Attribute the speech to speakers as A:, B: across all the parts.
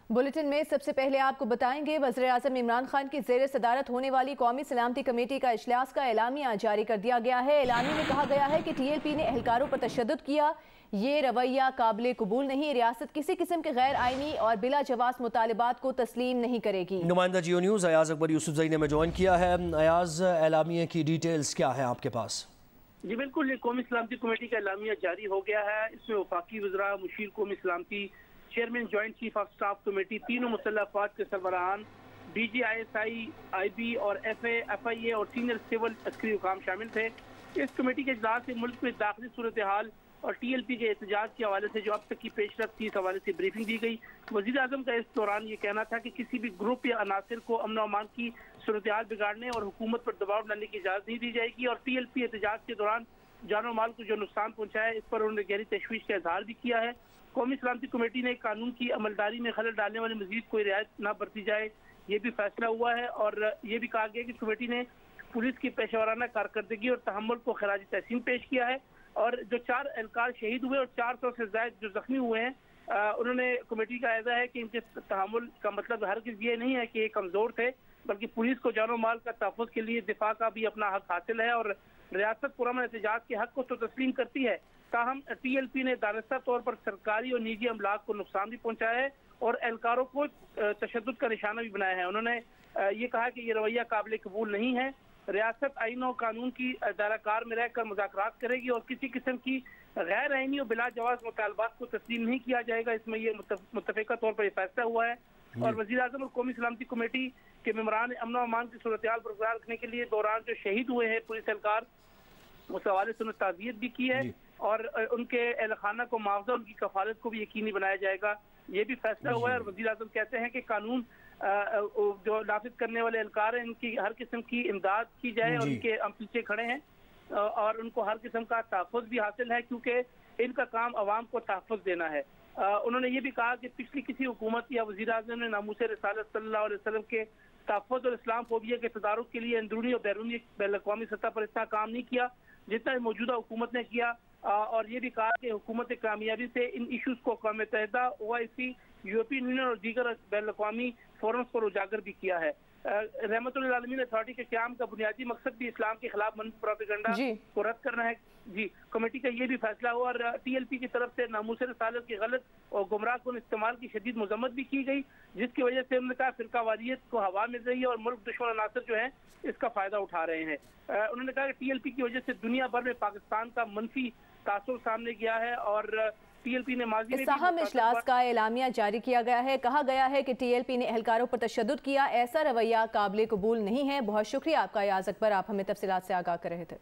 A: Bulletin में सबसे पहले आपको बताएंगे वज़ीर आज़म इमरान खान की ज़ेर सदारत होने वाली कौमी सलामती कमेटी का इजलास का एलामिया जारी कर दिया गया है। एलामिया में कहा गया है कि TLP ने एहलकारों पर तशद्दुद किया, ये रवैया काबिल कबूल नहीं। रियासत किसी किस्म के गैर आइनी और बिला जवाज़ मुतालबात को तस्लीम नहीं करेगी।
B: नुमाइंदा जियो न्यूज़ अयाज अकबर यूसुफजई ने में ज्वाइन किया है। अयाज, एलामिया की डिटेल्स क्या है आपके पास?
C: जी बिल्कुल, ये कौमी सलामती कमेटी का एलामिया जारी हो गया है। इसमें वफाकी वज़रा, मुशीर कौमी सलामती, chairman joint chief of staff committee, तीनों मुसल्लह अफवाज के सरबराहान, DG ISI, IB और FA, FIA और सीनियर सिविल अस्करी हुकाम शामिल थे। इस कमेटी के इजलास से मुल्क में दाखिली सूरत हाल और TLP के एहतजाज के हवाले से जो अब तक की पेशरफ्त थी, इस हवाले से ब्रीफिंग दी गई। वज़ीर आज़म का इस दौरान ये कहना था कि किसी भी ग्रुप या अनासर को अमन और अमान की सूरत हाल बिगाड़ने और हुकूमत पर दबाव डालने की इजाज़त नहीं दी जाएगी। और TLP एहतजाज के दौरान जान और माल को जो नुकसान पहुँचा है, इस पर उन्होंने गहरी तशवीश का इजहार भी किया है। कौमी सलामती कमेटी ने कानून की अमलदारी में खलल डालने वाली मजीद कोई रियायत न बरती जाए, ये भी फैसला हुआ है। और ये भी कहा गया कि कमेटी ने पुलिस की पेशेवराना कारकर्दगी और तहम्मुल को खराज तहसीन पेश किया है। और जो 4 एहलकार शहीद हुए और 400 से ज्यादा जो जख्मी हुए हैं, उन्होंने कमेटी का ऐसा है कि इनके तहम्मुल का मतलब हरगिज़ ये नहीं है कि ये कमज़ोर थे, बल्कि पुलिस को जानो माल का तहफ़्फ़ुज़ के लिए दिफा का भी अपना हक हासिल है और रियासत पुरअमन एहतजाज के हक को तो तस्लीम करती है। ताहम TLP ने दानिस्ता तौर पर सरकारी और निजी अमलाक को नुकसान भी पहुँचाया है और एहलकारों को तशद्दुद का निशाना भी बनाया है। उन्होंने ये कहा कि ये रवैया काबिल कबूल नहीं है। रियासत आइन और कानून की दायराकार में रहकर मुज़ाकरात करेगी और किसी किस्म की गैर आइनी और बिला जवाज़ मुतालबात को तस्लीम नहीं किया जाएगा। इसमें ये मुत्तफ़िक़ा तौर पर यह फैसला हुआ है। और वज़ीर आज़म और कौमी सलामती कमेटी के मेम्बरान अमन और अमान की सूरत हाल बरकरार रखने के लिए दौरान जो शहीद हुए हैं पुलिस एहलकार, उस हवाले से उन्हें ताज़ियत भी की है और उनके अहल खाना को मुआवजा, उनकी कफालत को भी यकीनी बनाया जाएगा, ये भी फैसला हुआ है। और वज़ीर आज़म कहते हैं कि कानून जो नाफिज करने वाले एहलकार हैं, इनकी हर किस्म की इमदाद की जाए और उनके हम पीछे खड़े हैं और उनको हर किस्म का तहफ़्फ़ुज़ भी हासिल है, क्योंकि इनका काम अवाम को तहफ़्फ़ुज़ देना है। उन्होंने ये भी कहा कि पिछली किसी हुकूमत या वज़ीर आज़म ने नामूस रिसालत सल्लल्लाहु अलैहि वसल्लम के तहफ़्फ़ुज़ और इस्लाम फोबिया के तदारुक के लिए अंदरूनी और बैरूनी बैनुल-अक़वामी सतह पर इतना काम नहीं किया जितना मौजूदा हुकूमत ने किया। और ये भी कहा कि हुकूमत कामयाबी से इन इशूज़ को अक़वाम मुत्तहिदा, OIC, यूरोपियन यूनियन और दीगर बैनुल-अक़वामी फोरम्स पर उजागर भी किया है। रहमतुल आलमीन अथॉरिटी के क़याम का बुनियादी मकसद भी इस्लाम के खिलाफ मनफी प्रोपेगेंडा को रद्द करना है। जी, कमेटी का ये भी फैसला हुआ और TLP की तरफ से नामूस रिसालत के गलत और गुमराह कुन इस्तेमाल की शदीद मजम्मत भी की गई, जिसकी वजह से उन्होंने कहा फ़िरकावारियत को हवा मिल रही है और मुल्क दुश्मन अनासर जो है इसका फ़ायदा उठा रहे हैं। उन्होंने कहा कि TLP की वजह से दुनिया भर में पाकिस्तान का मनफी तासुर सामने गया है और TLP ने माजी में
A: अहम इजलास का एलामिया जारी किया गया है। कहा गया है कि TLP ने एहलकारों पर तशद्दुद किया, ऐसा रवैया काबिल कबूल नहीं है। बहुत शुक्रिया आपका अयाज अकबर, आप हमें तफसीलात से आगाह कर रहे थे।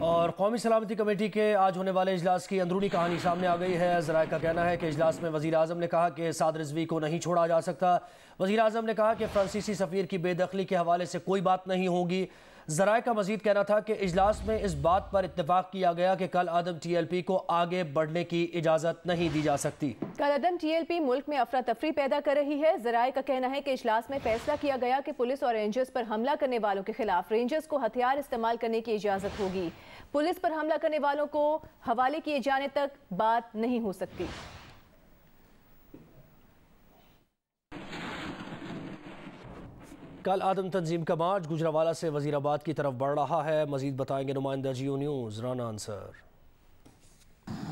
B: और कौमी सलामती कमेटी के आज होने वाले इजलास की अंदरूनी कहानी सामने आ गई है। ज़राए का कहना है कि इजलास में वज़ीर आज़म ने कहा कि साद रिजवी को नहीं छोड़ा जा सकता। वज़ीर आज़म ने कहा कि फ्रांसीसी सफ़ीर की बेदखली के हवाले से कोई बात नहीं होगी। ज़राए का मज़ीद कहना था कि इजलास में इस बात पर इत्तेफाक किया गया कि कल अदम TLP को आगे बढ़ने की इजाज़त नहीं दी जा सकती।
A: कल अदम TLP मुल्क में अफरा तफरी पैदा कर रही है। ज़राए का कहना है कि इजलास में फैसला किया गया कि पुलिस और रेंजर्स पर हमला करने वालों के खिलाफ रेंजर्स को हथियार इस्तेमाल करने की इजाज़त होगी। पुलिस पर हमला करने वालों को हवाले किए जाने तक बात नहीं हो सकती।
B: कल आदम तंजीम का मार्च गुजरावाला से वजीराबाद की तरफ बढ़ रहा है। मजीद बताएंगे नुमाइंदा जियो न्यूज़ राना अंसर।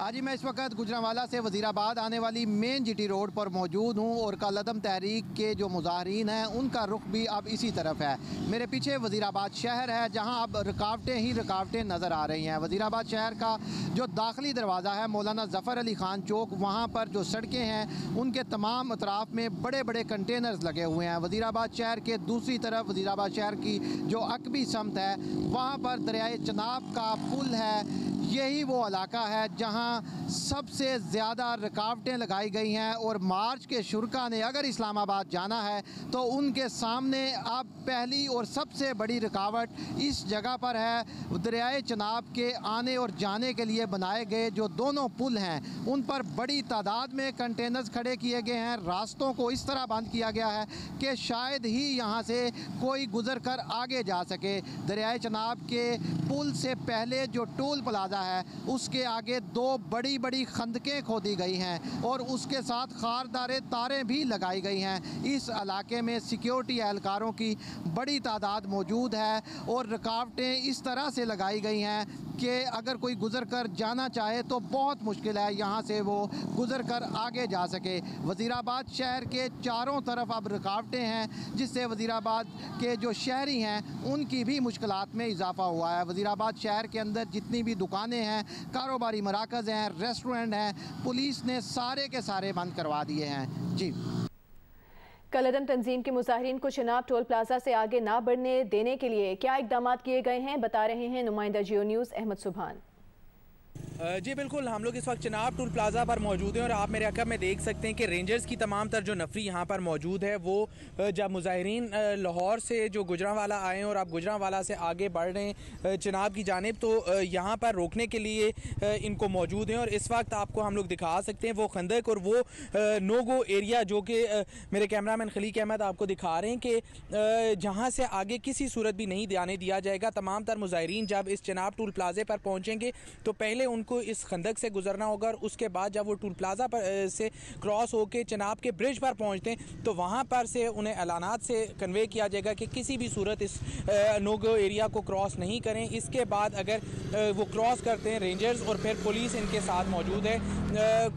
D: आज ही मैं इस वक्त गुजरावाला से वजीराबाद आने वाली मेन GT रोड पर मौजूद हूँ और कल अदम तहरीक के जो मुजाहिरीन हैं उनका रुख भी अब इसी तरफ है। मेरे पीछे वजीराबाद शहर है जहाँ अब रुकावटें ही रुकावटें नज़र आ रही हैं। वजीराबाद शहर का जो दाखिली दरवाज़ा है मौलाना ज़फ़र अली ख़ान चौक, वहाँ पर जो सड़कें हैं उनके तमाम अतराफ़ में बड़े बड़े कंटेनर्स लगे हुए हैं। वजीराबाद शहर के दूसरी तरफ वजीराबाद शहर की जो अकबी समत है वहाँ पर दरियाए चनाब का पुल है। यही वो इलाका है जहाँ सबसे ज़्यादा रुकावटें लगाई गई हैं और मार्च के शुरा ने अगर इस्लामाबाद जाना है तो उनके सामने अब पहली और सबसे बड़ी रुकावट इस जगह पर है। दरियाए चनाब के आने और जाने के लिए बनाए गए जो दोनों पुल हैं उन पर बड़ी तादाद में कंटेनर्स खड़े किए गए हैं। रास्तों को इस तरह बंद किया गया है कि शायद ही यहाँ से कोई गुजर कर आगे जा सके। दरियाए चनाब के पुल से पहले जो टोल प्लाजा है उसके आगे 2 बड़ी बड़ी खंदकें खोदी गई हैं और उसके साथ खारदार तारें भी लगाई गई हैं। इस इलाके में सिक्योरिटी एहलकारों की बड़ी तादाद मौजूद है और रुकावटें इस तरह से लगाई गई हैं कि अगर कोई गुजर कर जाना चाहे तो बहुत मुश्किल है यहाँ से वो गुजर कर आगे जा सके। वज़ीराबाद शहर के चारों तरफ अब रुकावटें हैं जिससे वज़ीराबाद के जो शहरी हैं उनकी भी मुश्किलात में इजाफा हुआ है। वज़ीराबाद शहर के अंदर जितनी भी दुकानें हैं, कारोबारी मराकज़ हैं, रेस्टोरेंट हैं, पुलिस ने सारे के सारे बंद करवा दिए हैं। जी,
A: कलअदम तंजीम के मुजाहिरीन को चनाब टोल प्लाजा से आगे ना बढ़ने देने के लिए क्या इकदाम किए गए हैं, बता रहे हैं नुमाइंदा जियो न्यूज़ अहमद सुभान।
E: जी बिल्कुल, हम लोग इस वक्त चनाब टोल प्लाजा पर मौजूद हैं और आप मेरे अकब में देख सकते हैं कि रेंजर्स की तमाम तर जो नफरी यहाँ पर मौजूद है वो जब मुजाहिरीन लाहौर से जो गुजरांवाला आए और आप गुजरांवाला से आगे बढ़ रहे हैं चनाब की जानिब, तो यहाँ पर रोकने के लिए इनको मौजूद हैं। और इस वक्त आपको हम लोग दिखा सकते हैं वो खंदक और वो नो गो एरिया जो कि मेरे कैमरामैन खलीक अहमद आपको दिखा रहे हैं कि जहाँ से आगे किसी सूरत भी नहीं जाने दिया जाएगा। तमाम तर मुजाहिरीन जब इस चनाब टोल प्लाजे पर पहुँचेंगे तो पहले उनको इस खंदक से गुजरना होगा और उसके बाद जब वो टोल प्लाजा पर से क्रॉस होकर चनाब के ब्रिज पर पहुंचते हैं तो वहां पर से उन्हें एलानात से कन्वे किया जाएगा कि किसी भी सूरत इस नो गो एरिया को क्रॉस नहीं करें। इसके बाद अगर वो क्रॉस करते हैं रेंजर्स और फिर पुलिस इनके साथ मौजूद है।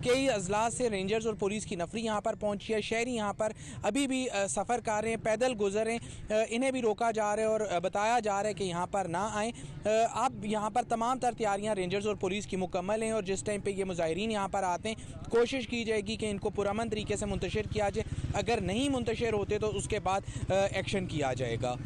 E: कई अजलात से रेंजर्स और पुलिस की नफरी यहाँ पर पहुँची है। शहरी यहाँ पर अभी भी सफ़र कर रहे हैं, पैदल गुजर रहे हैं, इन्हें भी रोका जा रहा है और बताया जा रहा है कि यहाँ पर ना आएँ। अब यहाँ पर तमाम तर तैयारियाँ रेंजर्स और पुलिस की मुकम्मल हैं और जिस टाइम पे ये मुजाहिरीन यहाँ पर आते हैं कोशिश की जाएगी कि इनको पुरअमन तरीके से मुंतशिर किया जाए। अगर नहीं मुंतशिर होते तो उसके बाद एक्शन किया जाएगा।